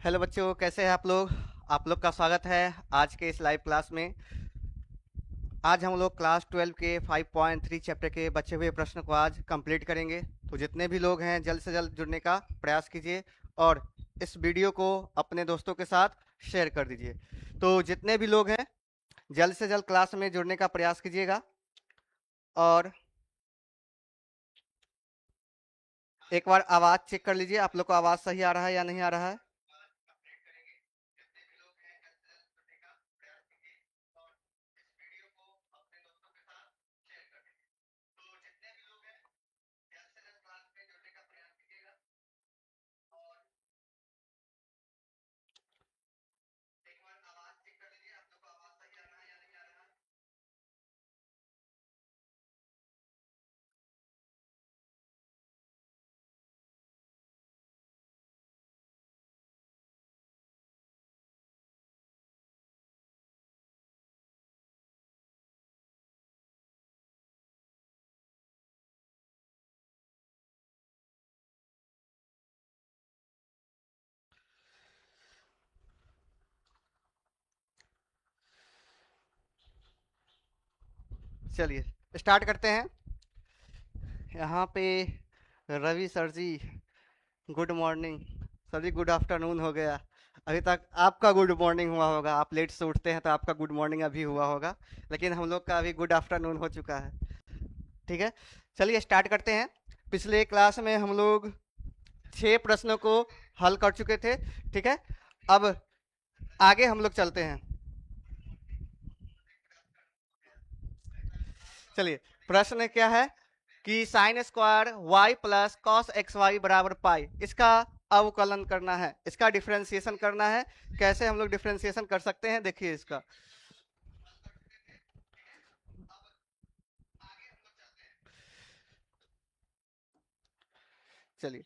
Hello बच्चों, कैसे हैं आप लोग का स्वागत है आज के इस लाइव क्लास में। आज हम लोग क्लास 12 के 5.3 चैप्टर के बचे हुए प्रश्न को आज कंप्लीट करेंगे। तो जितने भी लोग हैं जल्द से जल्द जुड़ने का प्रयास कीजिए और इस वीडियो को अपने दोस्तों के साथ शेयर कर दीजिए। तो जितने भी लोग हैं जल्द से जल्द क्लास में जुड़ने का प्रयास कीजिएगा। और एक बार आवाज़ चेक कर लीजिए, आप लोग को आवाज़ सही आ रहा है या नहीं आ रहा है। चलिए स्टार्ट करते हैं। यहाँ पे रवि सर जी, गुड मॉर्निंग। सर जी गुड आफ्टरनून हो गया। अभी तक आपका गुड मॉर्निंग हुआ होगा, आप लेट से उठते हैं तो आपका गुड मॉर्निंग अभी हुआ होगा, लेकिन हम लोग का अभी गुड आफ्टरनून हो चुका है। ठीक है, चलिए स्टार्ट करते हैं। पिछले क्लास में हम लोग 6 प्रश्नों को हल कर चुके थे। ठीक है, अब आगे हम लोग चलते हैं। चलिए, प्रश्न क्या है कि sine square y plus cos x y बराबर पाई, इसका अवकलन करना है, इसका डिफरेंशिएशन करना है। कैसे हम लोग डिफरेंशिएशन कर सकते हैं, देखिए इसका। चलिए,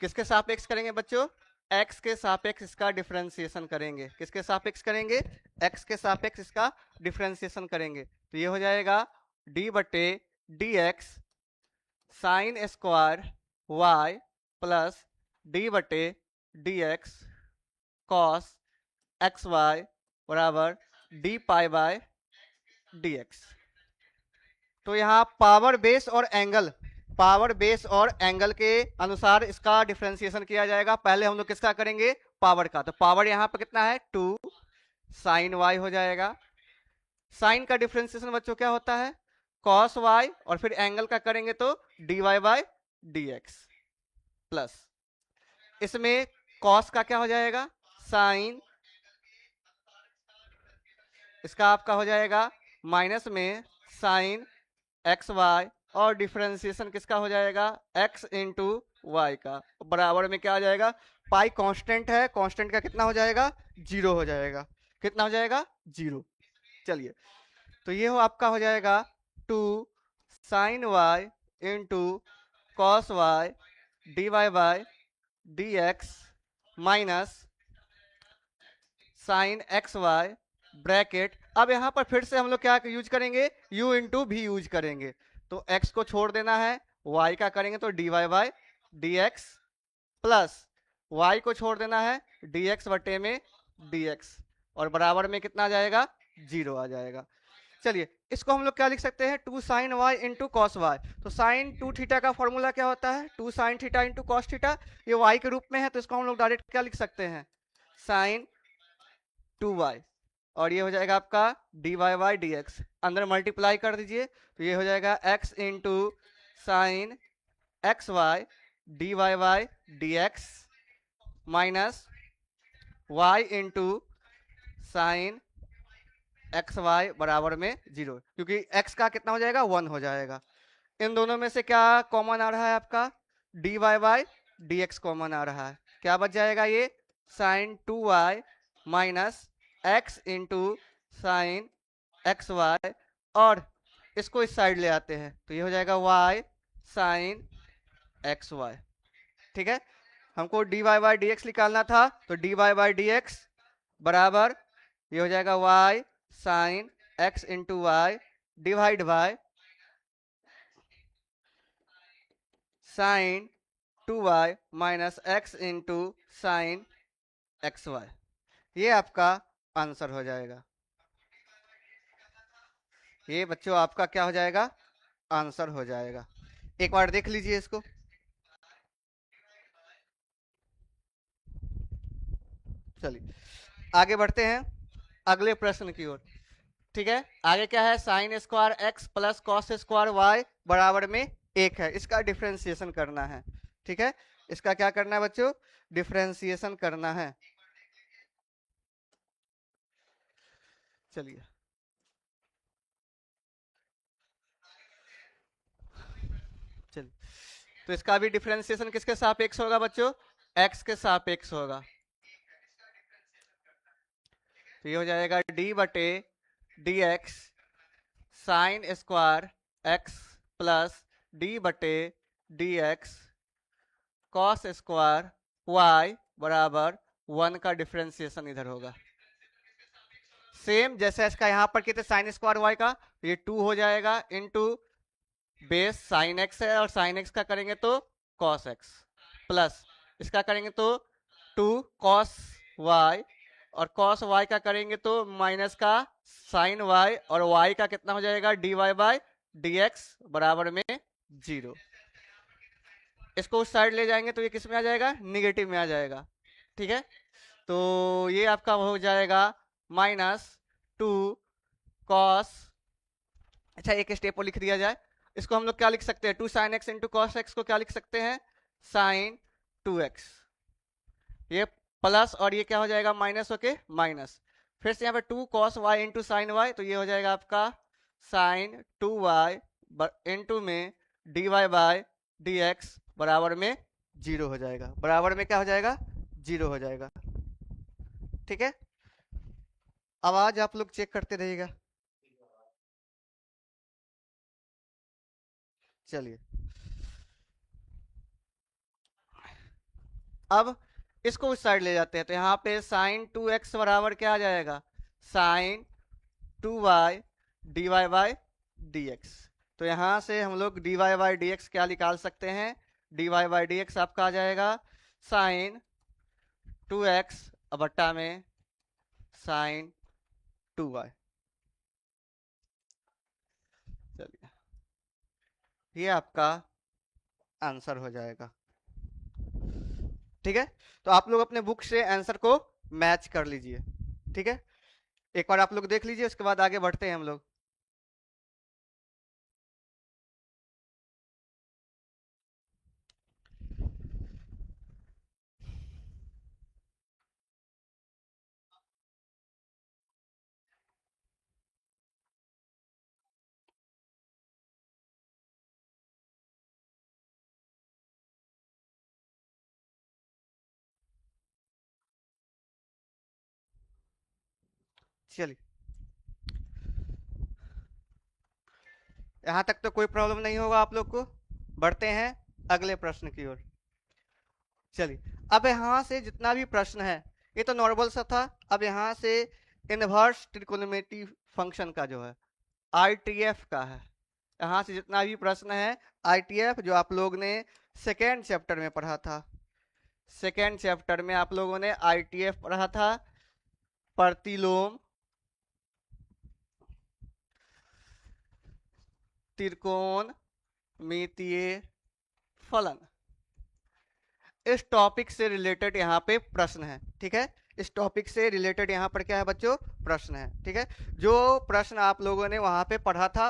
किसके सापेक्ष करेंगे बच्चों? एक्स के सापेक्ष इसका डिफरेंशिएशन करेंगे। किसके सापेक्ष करेंगे? एक्स के सापेक्ष इसका डिफरेंशिएशन करेंगे। तो ये हो जाएगा डी बटे d x sine square y plus d बटे d x cos x y बराबर d pi by d x. तो यहाँ पावर बेस और एंगल के अनुसार इसका डिफरेंशिएशन किया जाएगा। पहले हम लोग किसका करेंगे? पावर का। तो पावर यहाँ पे कितना है? 2 साइन वाई हो जाएगा। साइन का डिफरेंशिएशन बच्चों क्या होता है? कॉस वाई, और फिर एंगल का करेंगे तो d y by d x plus, इसमें कॉस का क्या हो जाएगा? साइन, इसका आपका हो जाएगा माइनस में साइन एक्स वाई, और डिफरेंशिएशन किसका हो जाएगा? एक्स इंटू वाई का, बराबर में क्या आ जाएगा? पाई कांस्टेंट है, कांस्टेंट का कितना हो जाएगा? 0 हो जाएगा। कितना हो जाएगा? 0। चलिए, तो ये हो आपका हो जाएगा 2 sine y into cos y d y by d x minus sine x y bracket. अब यहाँ पर फिर से हम लोग क्या यूज करेंगे? u इंटू भी यूज करेंगे। तो x को छोड़ देना है, y का करेंगे तो d y by d x plus y को छोड़ देना है dx बटे में dx, और बराबर में कितना आ जाएगा? 0 आ जाएगा। चलिए, इसको हम लोग क्या लिख सकते हैं? 2 sine y into cos y. तो साइन 2 थीटा का फॉर्मूला क्या होता है? 2 sine theta into cos theta. ये y के रूप में है तो इसको हम लोग डायरेक्ट क्या लिख सकते हैं? साइन 2y, और ये हो जाएगा आपका d y by d x. अंदर मल्टीप्लाई कर दीजिए तो ये हो जाएगा x into sine x y d y by d x minus y into sine x y बराबर में 0, क्योंकि x का कितना हो जाएगा? 1 हो जाएगा। इन दोनों में से क्या कॉमन आ रहा है? आपका d y by d x common आ रहा है। क्या बच जाएगा? ये sine 2y minus x into sine x y, और इसको इस साइड ले आते हैं तो ये हो जाएगा y साइन एक्स वाई। ठीक है, हमको d y by d x निकालना था, तो d y by d x बराबर ये हो जाएगा y sine x into y divide by sine 2y minus x into sine xy। ये आपका आंसर हो जाएगा। ये बच्चों आपका क्या हो जाएगा? आंसर हो जाएगा। एक बार देख लीजिए इसको। चलिए आगे बढ़ते हैं अगले प्रश्न की ओर। ठीक है, आगे क्या है? Sine square x plus cos square y बराबर में 1 है। इसका डिफरेंशिएशन करना है। ठीक है, इसका क्या करना है बच्चों? डिफरेंशिएशन करना है। चलिए चलिए, तो इसका भी डिफरेंशिएशन किसके सापेक्ष होगा बच्चों? एक्स के सापेक्ष होगा। तो ये हो जाएगा डी बटे d x sine square x plus d बटे d x cos square y बराबर 1 का डिफरेंशिएशन इधर होगा। सेम जैसे इसका यहां पर कितने साइन स्क्वायर वाई का, ये 2 हो जाएगा इनटू बेस साइन एक्स है और साइन एक्स का करेंगे तो कॉस एक्स प्लस इसका करेंगे तो 2 कॉस वाई और कॉस वाई का करेंगे तो माइनस का साइन वाई और वाई का कितना हो जाएगा? D y by d x बराबर में 0। इसको उस साइड ले जाएंगे तो ये किस में आ जाएगा? निगेटिव में आ जाएगा। ठीक है, तो ये आपका हो जाएगा -2 कॉस। अच्छा एक स्टेप और लिख दिया जाए, इसको हम लोग क्या लिख सकते हैं? 2 sign x into cos x को क्या लिख सकते हैं? Sign 2x। ये प्लस और ये क्या हो जाएगा? माइनस होके माइनस। फिर से यहाँ पे 2 cos y into sine y, तो ये हो जाएगा आपका साइन 2y इंटू में d y by d x बराबर में 0 हो जाएगा। बराबर में क्या हो जाएगा? 0 हो जाएगा। ठीक है, आवाज आप लोग चेक करते रहिएगा। चलिए अब इसको उस साइड ले जाते हैं, तो यहाँ पे साइन 2x बराबर क्या आ जाएगा? Sine 2y d y by d x. तो यहाँ से हम लोग d y by d x क्या निकाल सकते हैं? D y by d x आपका आ जाएगा साइन 2x बट्टा में साइन 2y। चलिए ये आपका आंसर हो जाएगा। ठीक है, तो आप लोग अपने बुक से आंसर को मैच कर लीजिए। ठीक है, एक बार आप लोग देख लीजिए, उसके बाद आगे बढ़ते हैं हम लोग। चलिए यहां तक तो कोई प्रॉब्लम नहीं होगा आप लोग को। बढ़ते हैं अगले प्रश्न की ओर। चलिए अब यहां से जितना भी प्रश्न है ये तो नॉर्मल सा था। अब यहां से इनवर्स ट्रिकोनोमेट्री फंक्शन का जो है आईटीएफ का है। यहां से जितना भी प्रश्न है आईटीएफ जो आप लोग ने सेकेंड चैप्टर में पढ़ा था, सेकेंड चैप्टर में आप लोगों ने आईटीएफ पढ़ा था, प्रतिलोम त्रिकोणमितीय फलन, इस टॉपिक से रिलेटेड यहाँ पे प्रश्न है। ठीक है, इस टॉपिक से रिलेटेड यहाँ पर क्या है बच्चों? प्रश्न है। ठीक है, जो प्रश्न आप लोगों ने वहां पे पढ़ा था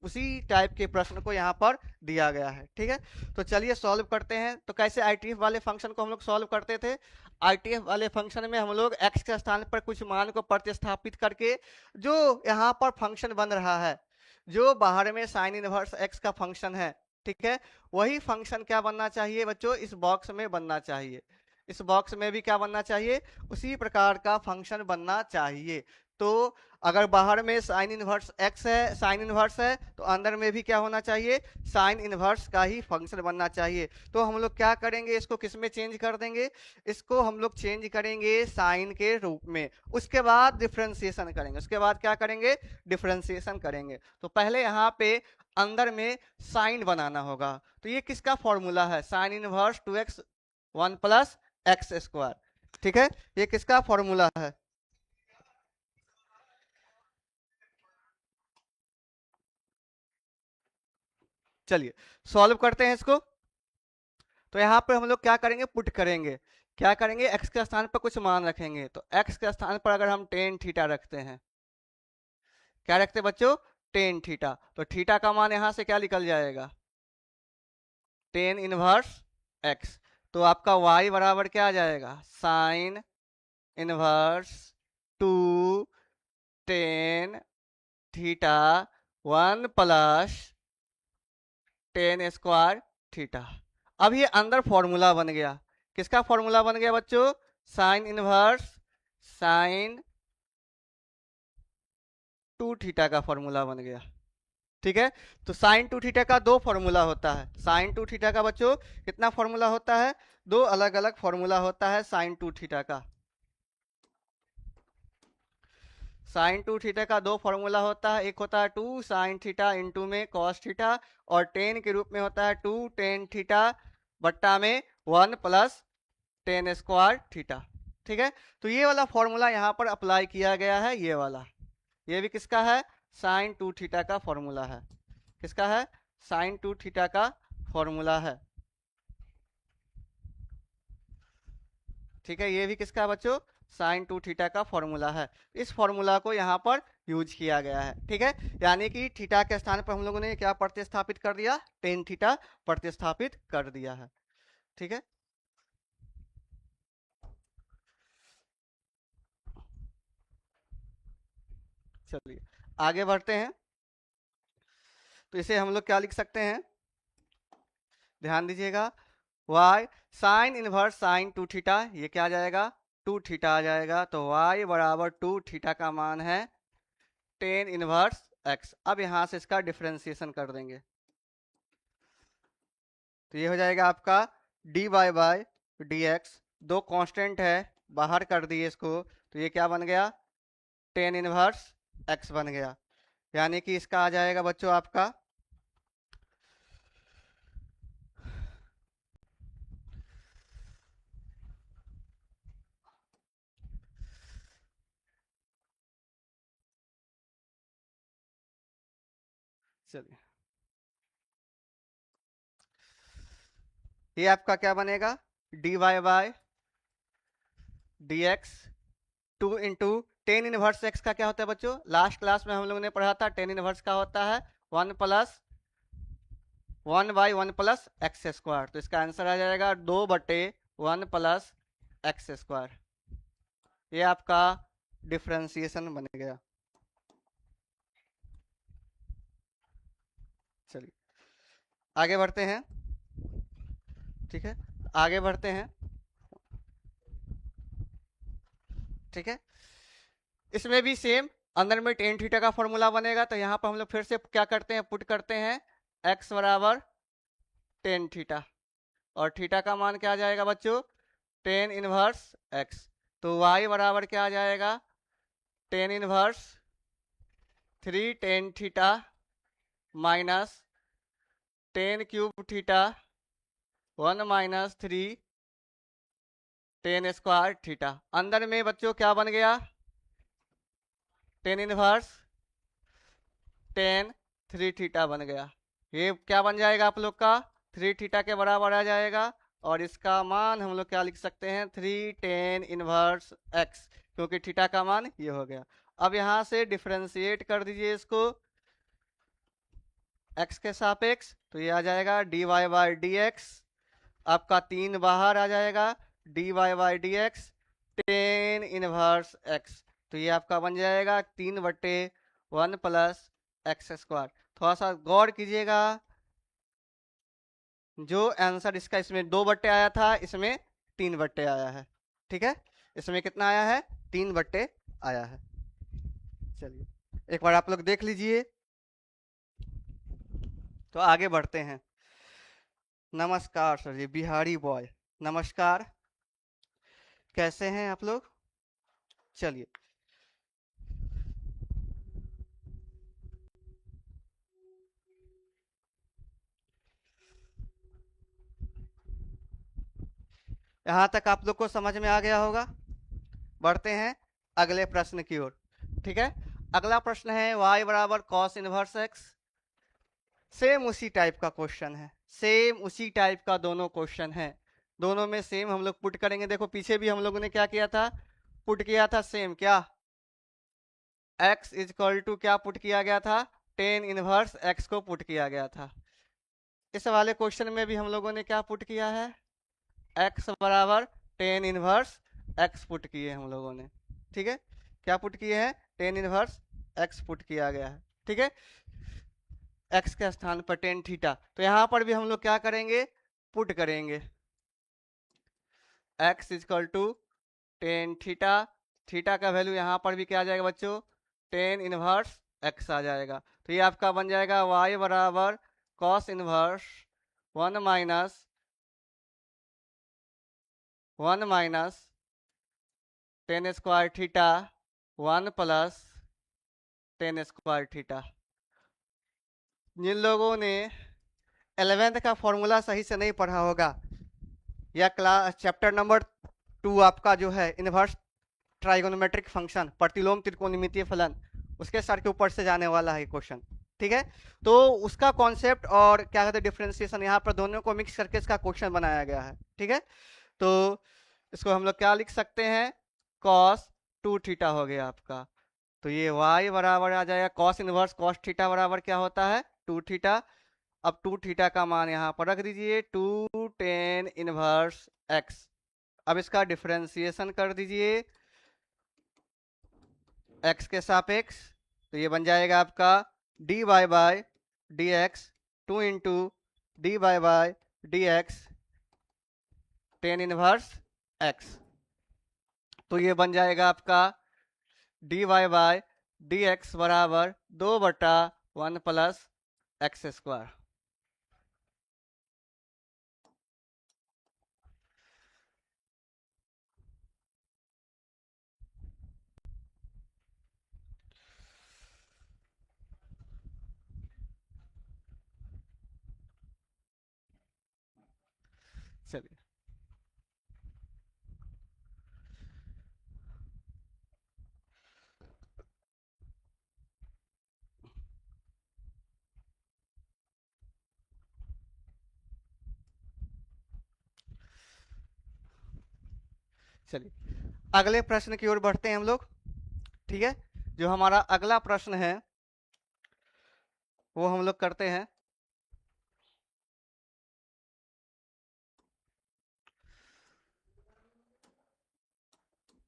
उसी टाइप के प्रश्न को यहाँ पर दिया गया है। ठीक है, तो चलिए सॉल्व करते हैं। तो कैसे आईटीएफ वाले फंक्शन को हम लोग सॉल्व करते थे? आईटीएफ वाले फंक्शन में हम लोग एक्स के स्थान पर कुछ मान को प्रतिस्थापित करके जो यहाँ पर फंक्शन बन रहा है, जो बाहर में साइन इनवर्स एक्स का फंक्शन है, ठीक है, वही फंक्शन क्या बनना चाहिए बच्चों? इस बॉक्स में बनना चाहिए। इस बॉक्स में भी क्या बनना चाहिए? उसी प्रकार का फंक्शन बनना चाहिए। तो अगर बाहर में साइन इनवर्स एक्स है, साइन इनवर्स है, तो अंदर में भी क्या होना चाहिए, साइन इनवर्स का ही फंक्शन बनना चाहिए। तो हम लोग क्या करेंगे, इसको किस में चेंज कर देंगे, इसको हम लोग चेंज करेंगे साइन के रूप में। उसके बाद डिफरेंशिएशन करेंगे, उसके बाद क्या करेंगे, डिफरेंशिएशन करेंगे। तो पहले यहाँ पे अंदर में साइन बनाना होगा। तो ये किसका फॉर्मूला है, sign inverse 2x 1 plus x square. ठीक है, ये किसका फॉर्मूला है। चलिए सॉल्व करते हैं इसको। तो यहाँ पे हम लोग क्या करेंगे, पुट करेंगे, क्या करेंगे, x के स्थान पर कुछ मान रखेंगे। तो x के स्थान पर अगर हम टेन थीटा रखते हैं, क्या रखते हैं बच्चों, टेन थीटा, तो थीटा का मान यहाँ से क्या निकल जाएगा, टेन इनवर्स x। तो आपका y बराबर क्या आ जाएगा, sine inverse two tan theta 1 plus tan square theta. अब ये अंदर फॉर्मूला बन गया, किसका फॉर्मूला बन गया बच्चों, sine inverse sine to theta का फॉर्मूला बन गया। ठीक है, तो साइन टू थीटा का दो फॉर्मूला होता है, साइन टू थीटा का बच्चों कितना फॉर्मूला होता है, दो अलग अलग फॉर्मूला होता है साइन टू थीटा का। साइन टू थीटा का दो फॉर्मूला होता है, एक होता है टू साइन थीटा इंटू में कॉस थीटा, और टेन के रूप में होता है टू टेन थीटा बट्टा में 1 प्लस टेन स्क्वायर थीटा। ठीक है, तो ये वाला फॉर्मूला यहाँ पर अप्लाई किया गया है, ये वाला, ये भी किसका है, साइन टू थीटा का फॉर्मूला है, किसका है, साइन टू थीटा का फॉर्मूला है। ठीक है, ये भी किसका है बच्चों, साइन टू थीटा का फॉर्मूला है। इस फॉर्मूला को यहाँ पर यूज किया गया है। ठीक है, यानी कि थीटा के स्थान पर हम लोगों ने क्या प्रतिस्थापित कर दिया, टेन थीटा प्रतिस्थापित कर दिया है। ठीक है, चलिए आगे बढ़ते हैं। तो इसे हम लोग क्या लिख सकते हैं, ध्यान दीजिएगा, y sine inverse sine to theta, ये क्या आ जाएगा, टू थीटा आ जाएगा। तो y बराबर टू थीटा का मान है टेन इनवर्स x। अब यहां से इसका डिफरेंशिएशन कर देंगे, तो ये हो जाएगा आपका dy बाय डी एक्स, दो कांस्टेंट है, बाहर कर दिए इसको, तो ये क्या बन गया, टेन इनवर्स x बन गया। यानी कि इसका आ जाएगा बच्चों आपका, चलिए ये आपका क्या बनेगा, dy by d x, two into tan inverse x का क्या होता है बच्चों, लास्ट क्लास में हम लोगों ने पढ़ा था, टेन इनवर्स का होता है 1 plus 1 by 1 plus x square. तो इसका आंसर आ जाएगा 2/1 प्लस एक्स स्क्वायर। ये आपका डिफरेंशिएशन बन गया। चलिए आगे बढ़ते हैं। ठीक है, आगे बढ़ते हैं। ठीक है, इसमें भी सेम, अंदर में टेन थीटा का फॉर्मूला बनेगा। तो यहाँ पर हम लोग फिर से क्या करते हैं, पुट करते हैं x बराबर टेन थीटा, और थीटा का मान क्या आ जाएगा बच्चों, टेन इनवर्स x। तो y बराबर क्या आ जाएगा, tan inverse three tan theta minus ten cube theta 1 minus three ten square theta. अंदर में बच्चों क्या बन गया, tan inverse tan three theta बन गया। ये क्या बन जाएगा आप लोग का, थ्री थीटा के बराबर आ जाएगा, और इसका मान हम लोग क्या लिख सकते हैं, थ्री टेन इनवर्स एक्स, क्योंकि थीटा का मान ये हो गया। अब यहाँ से डिफरेंशिएट कर दीजिए इसको x के सापेक्ष, तो ये आ जाएगा dy बाई डी एक्स, आपका तीन बाहर आ जाएगा, dy by d x tan inverse x। तो ये आपका बन जाएगा 3/1 प्लस एक्स स्क्वायर। थोड़ा सा गौर कीजिएगा, जो आंसर इसका इसमें 2/, आया था, इसमें 3/, आया है। ठीक है, इसमें कितना आया है, 3/, आया है। चलिए एक बार आप लोग देख लीजिए, तो आगे बढ़ते हैं। नमस्कार सर जी, बिहारी बॉय, नमस्कार, कैसे हैं आप लोग? चलिए, यहाँ तक आप लोग को समझ में आ गया होगा। बढ़ते हैं अगले प्रश्न की ओर। ठीक है, अगला प्रश्न है y बराबर कॉस इनवर्स एक्स। सेम उसी टाइप का क्वेश्चन है, सेम उसी टाइप का दोनों क्वेश्चन है, दोनों में सेम हम लोग पुट करेंगे। देखो पीछे भी हम लोगों ने क्या किया था, पुट किया था सेम, क्या x इज इक्वल टू क्या पुट किया गया था, टेन इनवर्स x को पुट किया गया था। इस वाले क्वेश्चन में भी हम लोगों ने क्या पुट किया है, x बराबर टेन इनवर्स x पुट किए हम लोगों ने। ठीक है, क्या पुट किए हैं, टेन इनवर्स x पुट किया गया है। ठीक है, x के स्थान पर टेन थीटा, तो यहां पर भी हम लोग क्या करेंगे, पुट करेंगे। x equal to tan theta, theta का वैल्यू यहाँ पर भी क्या आ जाएगा बच्चों, टेन इनवर्स x आ जाएगा। तो ये आपका बन जाएगा y बराबर cos inverse one minus tan square theta one plus tan square theta. जिन लोगों ने 11th का फॉर्मूला सही से नहीं पढ़ा होगा, या क्लास चैप्टर नंबर 2 आपका जो है इनवर्स ट्राइगोनोमेट्रिक फंक्शन, प्रतिलोम त्रिकोणमितीय फलन, उसके सर के ऊपर से जाने वाला है क्वेश्चन। ठीक है, तो उसका कॉन्सेप्ट और क्या कहते हैं डिफरेंशिएशन, यहाँ पर दोनों को मिक्स करके इसका क्वेश्चन बनाया गया है। ठीक है, तो इसको हम लोग क्या लिख सकते हैं, कॉस टू थीटा हो गया आपका। तो ये y बराबर आ जाएगा कॉस इनवर्स कॉस थीटा बराबर क्या होता है, टू थीटा। अब टू थीटा का मान यहाँ पर रख दीजिए, टू टेन इनवर्स x। अब इसका डिफरेंशिएशन कर दीजिए x के सापेक्ष, तो ये बन जाएगा आपका dy by d x, two into d by d x tan inverse x। तो ये बन जाएगा आपका dy बाय डी एक्स बराबर 2/1 प्लस एक्स स्क्वायर। चलिए, चलिए अगले प्रश्न की ओर बढ़ते हैं हम लोग। ठीक है, जो हमारा अगला प्रश्न है वो हम लोग करते हैं।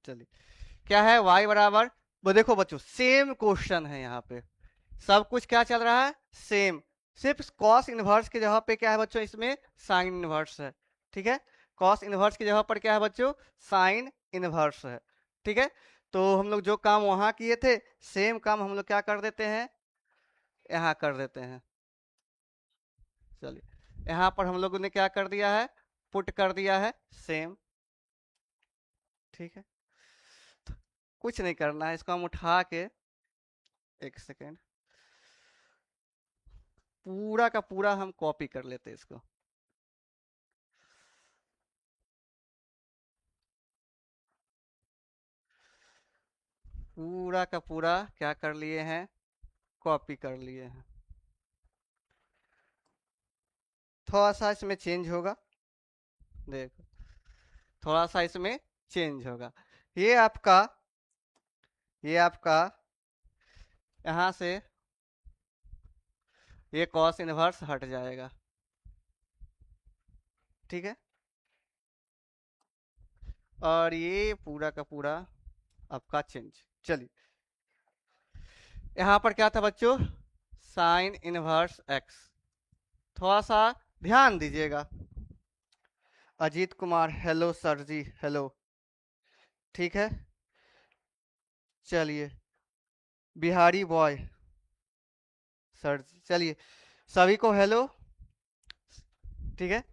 चलिए, क्या है y बराबर, वो देखो बच्चों सेम क्वेश्चन है, यहाँ पे सब कुछ क्या चल रहा है, सेम, सिर्फ कॉस इनवर्स की जगह पे क्या है बच्चों, इसमें साइन इनवर्स है। ठीक है, कॉस इनवर्स की जगह पर क्या है बच्चों, साइन इनवर्स है। ठीक है, तो हम लोग जो काम वहां किए थे, सेम काम हम लोग क्या कर देते हैं, यहाँ कर देते हैं। चलिए, यहाँ पर हम लोगों ने क्या कर दिया है, पुट कर दिया है सेम। ठीक है, कुछ नहीं करना है, इसको हम उठा के, एक सेकेंड, पूरा का पूरा हम कॉपी कर लेते हैं इसको। पूरा का पूरा क्या कर लिए हैं, कॉपी कर लिए हैं। थोड़ा सा इसमें चेंज होगा, देखो थोड़ा सा इसमें चेंज होगा। ये आपका ये आपका यहाँ से ये कॉस इनवर्स हट जाएगा। ठीक है, और ये पूरा का पूरा आपका चेंज। चलिए, यहाँ पर क्या था बच्चों, साइन इनवर्स एक्स। थोड़ा सा ध्यान दीजिएगा। अजीत कुमार, हेलो सर जी, हेलो। ठीक है, चलिए बिहारी बॉय सर। चलिए सभी को हेलो। ठीक है,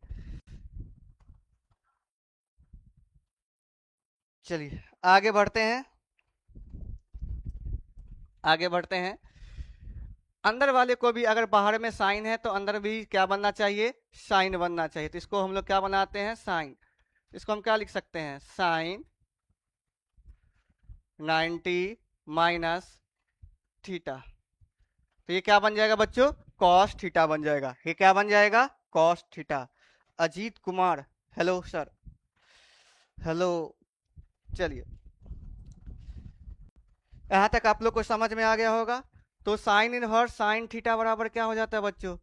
चलिए आगे बढ़ते हैं। आगे बढ़ते हैं। अंदर वाले को भी अगर बाहर में साइन है तो अंदर भी क्या बनना चाहिए, साइन बनना चाहिए। तो इसको हम लोग क्या बनाते हैं, साइन। इसको हम क्या लिख सकते हैं, साइन 90 माइनस थीटा। तो ये क्या बन जाएगा बच्चों, कॉस थीटा बन जाएगा। ये क्या बन जाएगा, cos theta. Ajit Kumar hello sir, hello. चलिए यहाँ तक आप लोग को समझ में आ गया होगा। तो साइन इनवर्स साइन थीटा बराबर क्या हो जाता है बच्चों,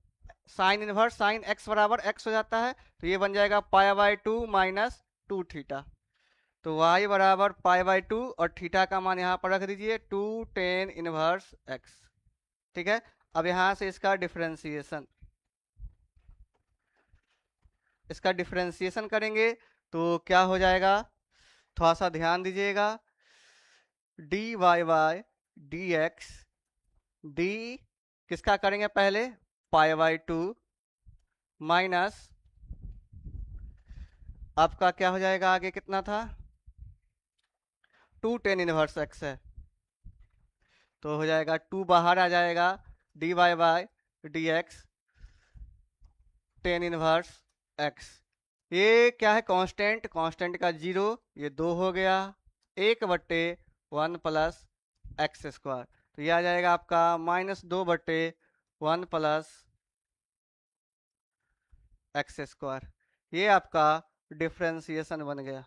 साइन इनवर्स साइन एक्स बराबर एक्स हो जाता है। तो ये बन जाएगा पाई बाय 2 माइनस 2 थीटा। तो y बराबर पाई बाय 2 और थीटा का मान यहाँ पर रख दीजिए 2 टेन इनवर्स x। ठीक है, अब यहाँ से इसका डिफरेंशिएशन करेंगे तो क्या हो जाएगा, थोड़ा सा ध्यान दीजिएगा। D y by d x, d किसका करेंगे पहले, पाई बाय 2 माइनस आपका क्या हो जाएगा, आगे कितना था, 2 टेन इनवर्स एक्स है। तो हो जाएगा 2 बाहर आ जाएगा, d y by d x tan inverse x. ये क्या है, कांस्टेंट, कांस्टेंट का जीरो, ये 2 हो गया, 1/1 प्लस एक्स स्क्वायर। तो ये आ जाएगा आपका -2/1 प्लस एक्स स्क्वायर। ये आपका डिफ्रेंसिएशन बन गया।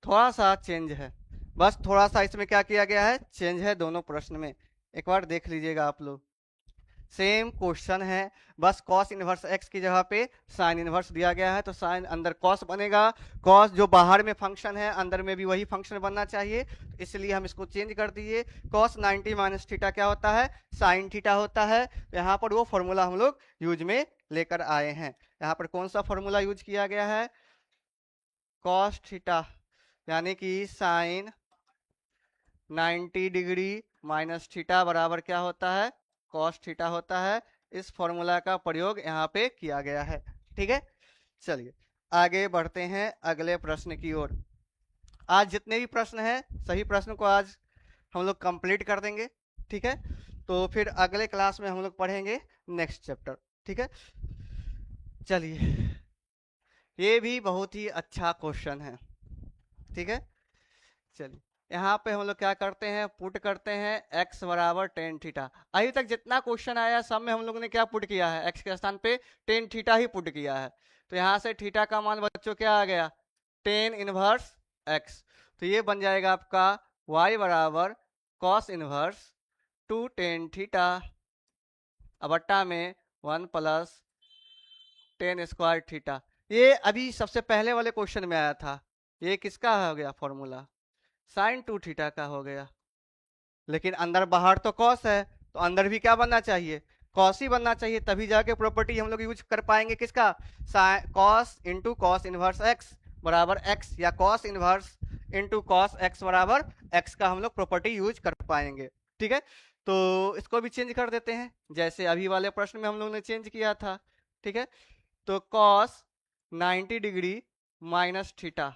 थोड़ा सा चेंज है, बस थोड़ा सा इसमें क्या किया गया है, चेंज है दोनों प्रश्न में। एक बार देख लीजिएगा आप लोग, सेम क्वेश्चन है, बस कॉस इनवर्स एक्स की जगह पे साइन इनवर्स दिया गया है। तो साइन अंदर कॉस बनेगा, कॉस जो बाहर में फंक्शन है अंदर में भी वही फंक्शन बनना चाहिए, इसलिए हम इसको चेंज कर दिए। कॉस 90 माइनस थीटा क्या होता है, साइन थीटा होता है। तो यहाँ पर वो फॉर्मूला हम लोग यूज में लेकर आए हैं। यहाँ पर कौन सा फॉर्मूला यूज किया गया है, कॉस थीटा यानी कि साइन 90 डिग्री माइनस थीटा बराबर क्या होता है, कॉस थीटा होता है। इस फॉर्मूला का प्रयोग यहाँ पे किया गया है। ठीक है, चलिए आगे बढ़ते हैं अगले प्रश्न की ओर। आज जितने भी प्रश्न हैं सभी प्रश्न को आज हम लोग कंप्लीट कर देंगे। ठीक है, तो फिर अगले क्लास में हम लोग पढ़ेंगे नेक्स्ट चैप्टर। ठीक है, चलिए ये भी बहुत ही अच्छा क्वेश्चन है। ठीक है, चलिए यहाँ पे हम लोग क्या करते हैं, पुट करते हैं x बराबर टेन थीटा। अभी तक जितना क्वेश्चन आया सब में हम लोगों ने क्या पुट किया है, x के स्थान पे टेन थीटा ही पुट किया है। तो यहाँ से थीटा का मान बच्चों क्या आ गया, टेन इनवर्स x। तो ये बन जाएगा आपका y बराबर कॉस इनवर्स 2 टेन थीटा बट्टा में 1 प्लस टेन स्क्वायर थीटा। ये अभी सबसे पहले वाले क्वेश्चन में आया था, ये किसका हो गया फॉर्मूला, साइन 2 थीटा का हो गया। लेकिन अंदर बाहर तो कॉस है, तो अंदर भी क्या बनना चाहिए, कॉस ही बनना चाहिए, तभी जाके प्रॉपर्टी हम लोग यूज कर पाएंगे किसका, cos into cos inverse x बराबर एक्स, या cos inverse into cos x बराबर एक्स का हम लोग प्रॉपर्टी यूज कर पाएंगे। ठीक है, तो इसको भी चेंज कर देते हैं जैसे अभी वाले प्रश्न में हम लोग ने चेंज किया था। ठीक है, तो कॉस 90 डिग्री माइनस थीटा,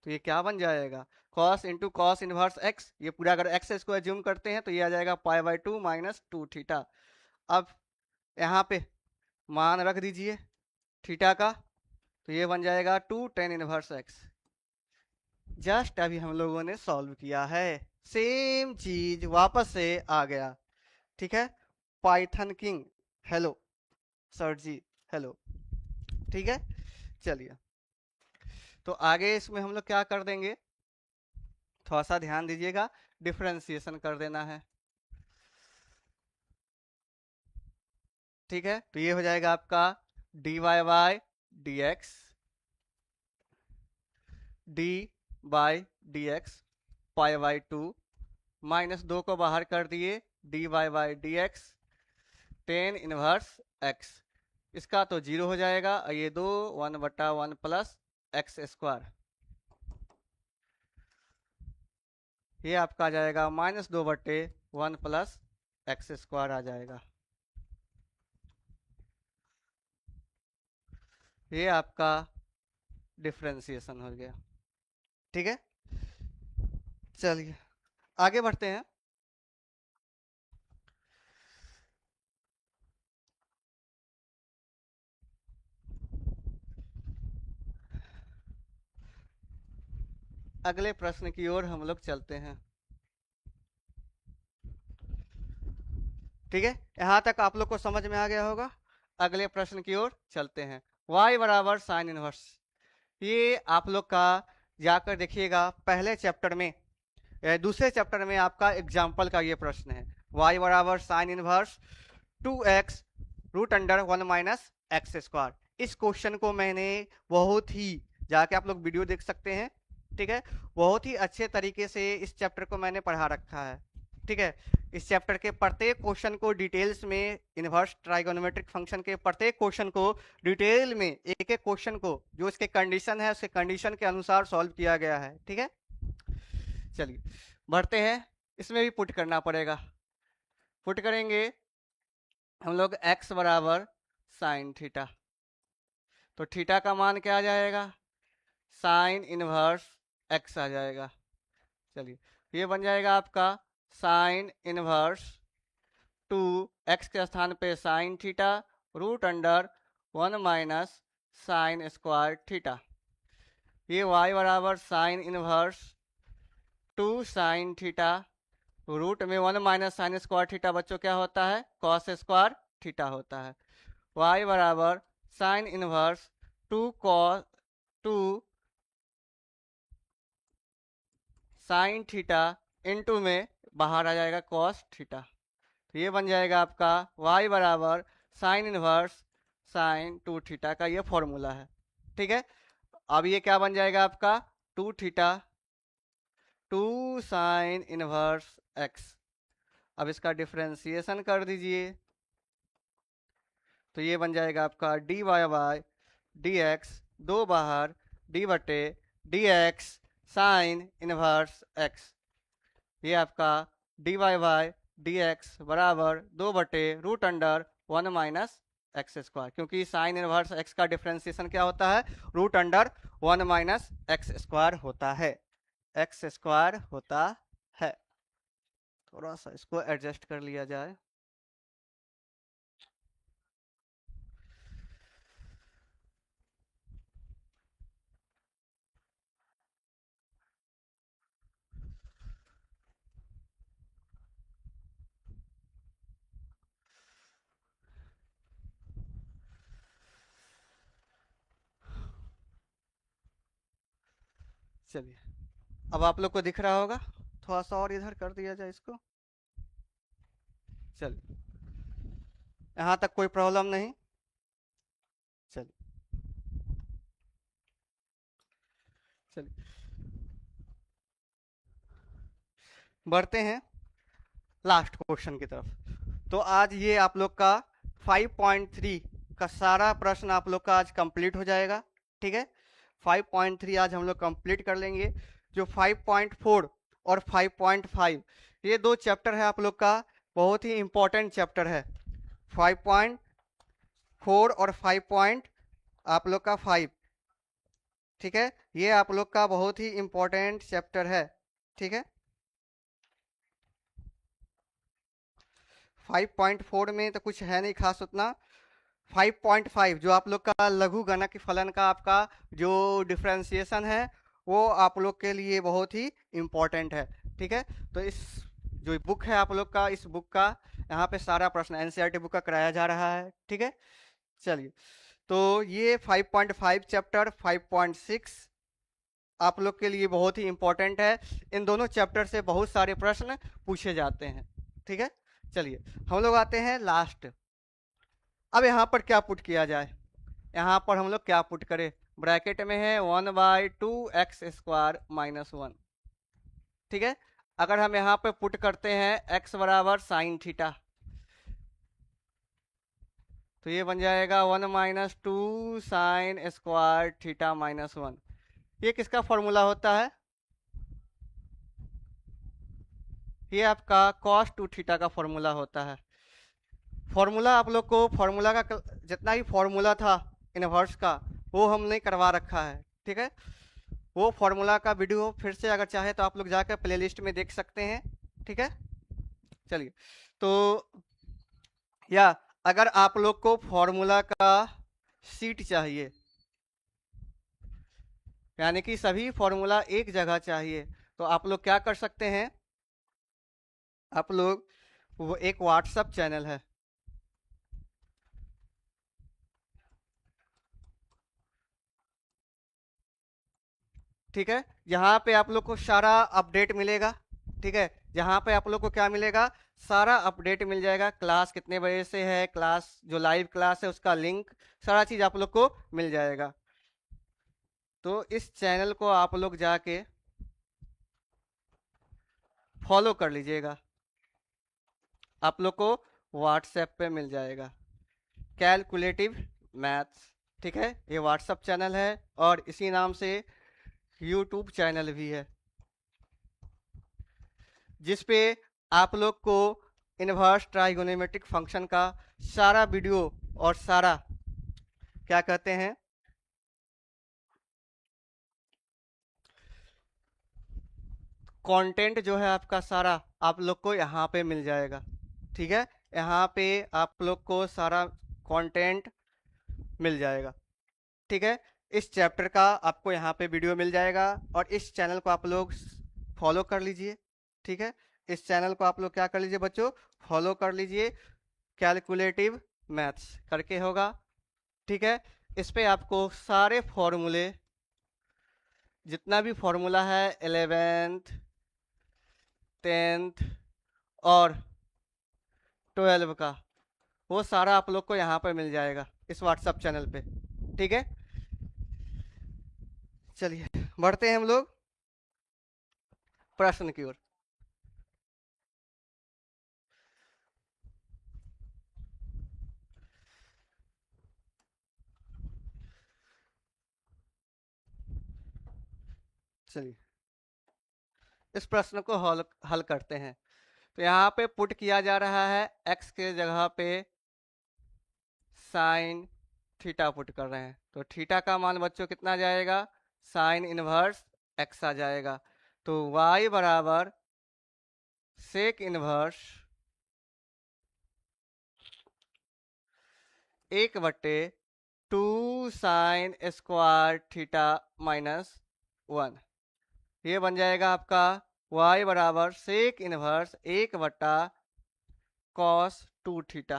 तो ये क्या बन जाएगा, cos into cos inverse x। ये पूरा अगर x इसको एज्यूम करते हैं तो ये आ जाएगा पाई बाय 2 माइनस 2 थीटा। अब यहाँ पे मान रख दीजिए थीटा का, तो ये बन जाएगा 2 टेन इनवर्स x। जस्ट अभी हम लोगों ने सॉल्व किया है, सेम चीज वापस से आ गया। ठीक है, पाइथन किंग हेलो सर जी, हेलो। ठीक है, चलिए तो आगे इसमें हम लोग क्या कर देंगे, थोड़ा सा ध्यान दीजिएगा, डिफरेंशिएशन कर देना है। ठीक है, तो ये हो जाएगा आपका d y by d x, d by d x pi by 2 minus 2 को बाहर कर दिए, d y by d x tan inverse x. इसका तो जीरो हो जाएगा, ये 2 1/1 प्लस एक्स स्क्वायर। ये आपका आ जाएगा -2/1 प्लस एक्स स्क्वायर आ जाएगा। ये आपका डिफ्रेंसिएशन हो गया। ठीक है, चलिए आगे बढ़ते हैं। अगले प्रश्न की ओर हम लोग चलते हैं। ठीक है, यहां तक आप लोग को समझ में आ गया होगा। अगले प्रश्न की ओर चलते हैं। y बराबर साइन इनवर्स, ये आप लोग का जाकर देखिएगा पहले चैप्टर में, दूसरे चैप्टर में आपका एग्जाम्पल का ये प्रश्न है। y बराबर sine inverse 2x root under 1 minus x square. इस क्वेश्चन को मैंने बहुत ही, जाके आप लोग वीडियो देख सकते हैं, ठीक है, बहुत ही अच्छे तरीके से इस चैप्टर को मैंने पढ़ा रखा है। ठीक है, इस चैप्टर के प्रत्येक क्वेश्चन को डिटेल्स में, इनवर्स ट्राइगोनोमेट्रिक फंक्शन के प्रत्येक क्वेश्चन को डिटेल में, एक एक क्वेश्चन को जो इसके कंडीशन है उसके कंडीशन के अनुसार सॉल्व किया गया है। ठीक है, चलिए बढ़ते हैं। इसमें भी पुट करना पड़ेगा। पुट करेंगे हम लोग x बराबर साइन थीटा, तो थीटा का मान क्या आ जाएगा, साइन इनवर्स x आ जाएगा। चलिए ये बन जाएगा आपका साइन इनवर्स 2x के स्थान पे sine theta root under 1 minus sine square theta. ये y बराबर sine inverse 2 sine theta root में 1 माइनस साइन स्क्वायर थीटा बच्चों क्या होता है, कॉस स्क्वायर थीटा होता है। y बराबर sine inverse 2 cos 2 sine theta into में बाहर आ जाएगा कॉस थीटा। तो ये बन जाएगा आपका y बराबर साइन इनवर्स साइन 2 थीटा का ये फॉर्मूला है। ठीक है, अब ये क्या बन जाएगा आपका 2 थीटा 2 साइन इनवर्स x। अब इसका डिफरेंशिएशन कर दीजिए, तो ये बन जाएगा आपका dy बाय dx, दो बाहर d बटे dx साइन इनवर्स x। ये आपका dy बाय dx बराबर 2/√1 माइनस एक्स स्क्वायर, क्योंकि साइन इनवर्स x का डिफरेंशिएशन क्या होता है, √1 माइनस एक्स स्क्वायर होता है, एक्स स्क्वायर होता है। थोड़ा सा इसको एडजस्ट कर लिया जाए। चलिए अब आप लोग को दिख रहा होगा, थोड़ा सा और इधर कर दिया जाए इसको। चलिए यहाँ तक कोई प्रॉब्लम नहीं। चलिए चलिए बढ़ते हैं लास्ट क्वेश्चन की तरफ। तो आज ये आप लोग का 5.3 का सारा प्रश्न आप लोग का आज कंप्लीट हो जाएगा। ठीक है, 5.3 आज हम लोग कंप्लीट कर लेंगे। जो 5.4 और 5.5 ये दो चैप्टर है आप लोग का, बहुत ही इंपॉर्टेंट चैप्टर है। 5.4 और 5. आप लोग का 5, ठीक है, ये आप लोग का बहुत ही इंपॉर्टेंट चैप्टर है। ठीक है, 5.4 में तो कुछ है नहीं खास उतना। 5.5 जो आप लोग का लघु गणक फलन का आपका जो डिफ्रेंसिएशन है वो आप लोग के लिए बहुत ही इम्पोर्टेंट है। ठीक है, तो इस जो बुक है आप लोग का, इस बुक का यहाँ पे सारा प्रश्न एनसीईआरटी बुक का कराया जा रहा है। ठीक है, चलिए तो ये 5.5 चैप्टर 5.6 आप लोग के लिए बहुत ही इंपॉर्टेंट है। इन दोनों चैप्टर से बहुत सारे प्रश्न पूछे जाते हैं। ठीक है, चलिए हम लोग आते हैं लास्ट। अब यहाँ पर क्या पुट किया जाए, यहाँ पर हम लोग क्या पुट करें, ब्रैकेट में है 1/2x² -1। ठीक है, अगर हम यहाँ पे पुट करते हैं x बराबर साइन थीटा, तो ये बन जाएगा 1 - 2 साइन स्क्वायर थीटा -1। ये किसका फॉर्मूला होता है, ये आपका cos 2 थीटा का फॉर्मूला होता है। फॉर्मूला आप लोग को फॉर्मूला का जितना भी फॉर्मूला था इनवर्स का वो हमने करवा रखा है, ठीक है। वो फॉर्मूला का वीडियो फिर से अगर चाहे तो आप लोग जाकर प्लेलिस्ट में देख सकते हैं, ठीक है। चलिए, तो या अगर आप लोग को फॉर्मूला का सीट चाहिए, यानी कि सभी फॉर्मूला एक जगह चाहिए, तो आप लोग क्या कर सकते हैं, आप लोग वो एक व्हाट्सएप चैनल है, ठीक है, यहाँ पे आप लोग को सारा अपडेट मिलेगा, ठीक है। यहाँ पे आप लोग को क्या मिलेगा, सारा अपडेट मिल जाएगा, क्लास कितने बजे से है, क्लास जो लाइव क्लास है उसका लिंक, सारा चीज आप लोग को मिल जाएगा। तो इस चैनल को आप लोग जाके फॉलो कर लीजिएगा, आप लोग को व्हाट्सएप पे मिल जाएगा, कैलकुलेटिव मैथ्स, ठीक है। ये व्हाट्सएप चैनल है और इसी नाम से यूट्यूब चैनल भी है, जिसपे आप लोग को इनवर्स ट्राइगोनोमेट्रिक फंक्शन का सारा वीडियो और सारा क्या कहते हैं कंटेंट जो है आपका सारा आप लोग को यहाँ पे मिल जाएगा, ठीक है। यहाँ पे आप लोग को सारा कंटेंट मिल जाएगा, ठीक है। इस चैप्टर का आपको यहाँ पे वीडियो मिल जाएगा और इस चैनल को आप लोग फॉलो कर लीजिए, ठीक है। इस चैनल को आप लोग क्या कर लीजिए बच्चों, फॉलो कर लीजिए, कैलकुलेटिव मैथ्स करके होगा, ठीक है। इस पे आपको सारे फॉर्मूले, जितना भी फॉर्मूला है 11th 10th और 12 का, वो सारा आप लोग को यहाँ पे मिल जाएगा इस व्हाट्सएप चैनल पे, ठीक है। चलिए बढ़ते हैं हम लोग प्रश्न की ओर। चलिए इस प्रश्न को हल हल करते हैं। तो यहाँ पे पुट किया जा रहा है, x के जगह पे साइन थीटा पुट कर रहे हैं, तो थीटा का मान बच्चों कितना जाएगा, साइन इनवर्स x आ जाएगा। तो y बराबर sec inverse 1/2 sine square theta -1, ये बन जाएगा आपका y बराबर sec inverse 1/cos 2 theta.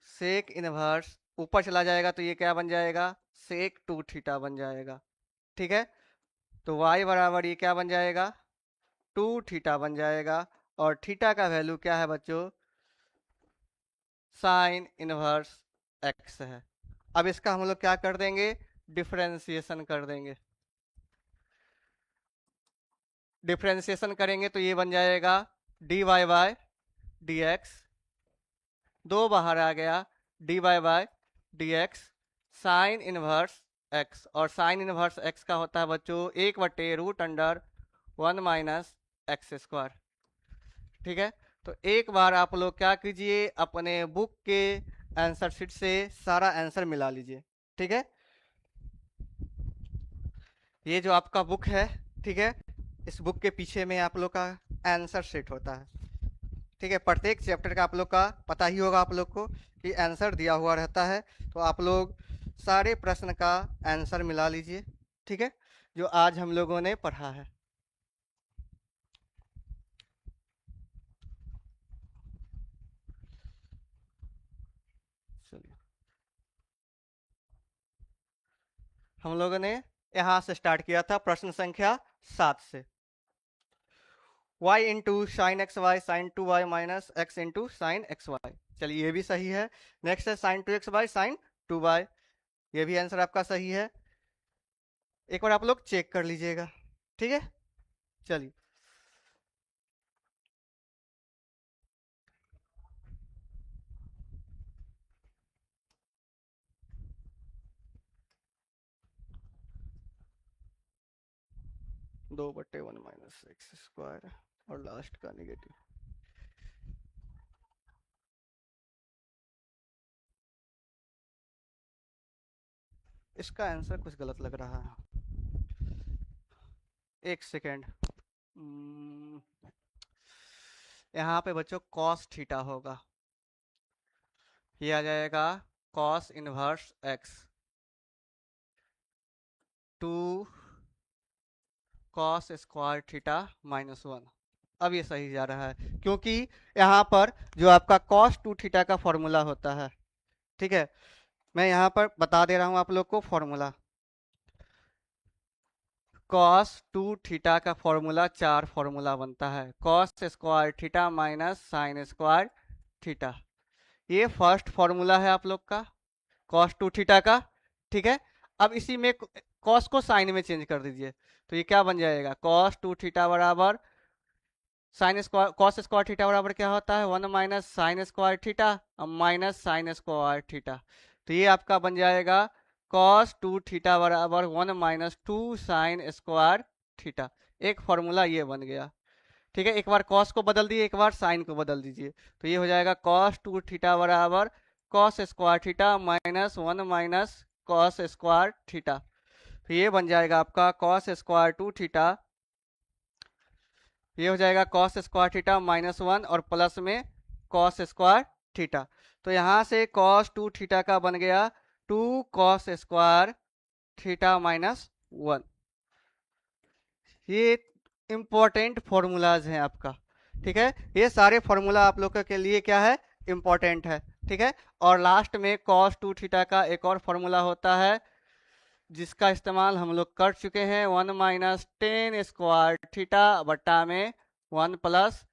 Sec inverse ऊपर चला जाएगा तो ये क्या बन जाएगा, सेक 2 थीटा बन जाएगा, ठीक है। तो y बराबर ये क्या बन जाएगा, 2 थीटा बन जाएगा, और थीटा का वैल्यू क्या है बच्चों, साइन इनवर्स x है। अब इसका हम लोग क्या कर देंगे, डिफरेंशिएशन कर देंगे। डिफरेंशिएशन करेंगे तो ये बन जाएगा dy बाय dx, दो बाहर आ गया, dy by dx sine inverse x, और साइन इनवर्स x का होता है बच्चों 1/√1 माइनस एक्स स्क्वायर, ठीक है। तो एक बार आप लोग क्या कीजिए, अपने बुक के आंसर शीट से सारा आंसर मिला लीजिए, ठीक है। ये जो आपका बुक है, ठीक है, इस बुक के पीछे में आप लोग का आंसर शीट होता है, ठीक है। प्रत्येक चैप्टर का आप लोग का पता ही होगा आप लोग को कि आंसर दिया हुआ रहता है, तो आप लोग सारे प्रश्न का आंसर मिला लीजिए, ठीक है, जो आज हम लोगों ने पढ़ा है। चलिए हम लोगों ने यहाँ से स्टार्ट किया था प्रश्न संख्या 7 से, y into sine x y sine 2y minus x into sine x y, चलिए ये भी सही है। नेक्स्ट है sign 2x by sine 2y, ये भी आंसर आपका सही है, एक बार आप लोग चेक कर लीजिएगा, ठीक है। चलिए 2/1 माइनस एक्स स्क्वायर और लास्ट का निगेटिव। इसका आंसर कुछ गलत लग रहा है, एक सेकेंड। यहाँ पे बच्चों कॉस थीटा होगा, ये आ जाएगा cos inverse x 2 cos square theta -1। अब ये सही जा रहा है, क्योंकि यहाँ पर जो आपका कॉस 2 थीटा का फॉर्मूला होता है, ठीक है, मैं यहाँ पर बता दे रहा हूँ आप लोग को फॉर्मूला। कॉस 2 थीटा का फॉर्मूला 4 फॉर्मूला बनता है, cos square theta minus sine square theta. ये फर्स्ट फॉर्मूला है आप लोग का कॉस 2 थीटा का, ठीक है। अब इसी में कॉस को साइन में चेंज कर दीजिए, तो ये क्या बन जाएगा, कॉस 2 थीटा बराबर sine square, cos square theta बराबर क्या होता है 1 minus sine square theta minus sine square theta. तो ये आपका बन जाएगा कॉस 2 थीटा बराबर 1 माइनस 2 साइन स्क्वायर थीटा। एक फॉर्मूला ये बन गया, ठीक है। एक बार कॉस को बदल दिए, एक बार साइन को बदल दीजिए, तो ये हो जाएगा कॉस 2 थीटा बराबर cos square theta minus 1 minus cos square theta. तो ये बन जाएगा आपका कॉस स्क्वायर 2 थीटा, ये हो जाएगा कॉस स्क्वायर थीटा -1 और प्लस में कॉस स्क्वायर थीटा। तो यहाँ से कॉस 2 थीटा का बन गया 2 कॉस स्क्वायर थीटा -1। ये इंपॉर्टेंट फॉर्मूलाज हैं आपका, ठीक है। ये सारे फॉर्मूला आप लोगों के लिए क्या है, इंपॉर्टेंट है, ठीक है। और लास्ट में कॉस 2 थीटा का एक और फॉर्मूला होता है जिसका इस्तेमाल हम लोग कर चुके हैं, 1 माइनस टेन स्क्वायर थीटा बट्टा में 1 प्लस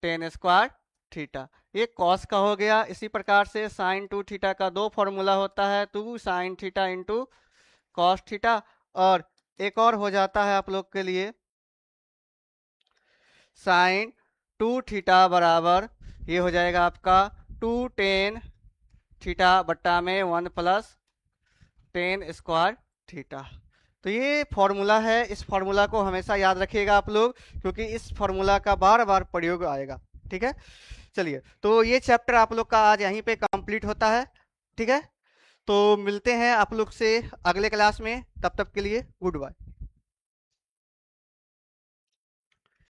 टेन स्क्वायर थीटा। ये कॉस का हो गया। इसी प्रकार से साइन 2 थीटा का दो फॉर्मूला होता है, 2 sine theta into cos theta, और एक और हो जाता है आप लोग के लिए साइन 2 थीटा बराबर, ये हो जाएगा आपका 2 टेन थीटा बट्टा में 1 प्लस टेन स्क्वायर थीटा। तो ये फॉर्मूला है, इस फॉर्मूला को हमेशा याद रखिएगा आप लोग, क्योंकि इस फॉर्मूला का बार बार प्रयोग आएगा, ठीक है। चलिए, तो ये चैप्टर आप लोग का आज यहीं पे कंप्लीट होता है, ठीक है। तो मिलते हैं आप लोग से अगले क्लास में, तब तक के लिए गुड बाय।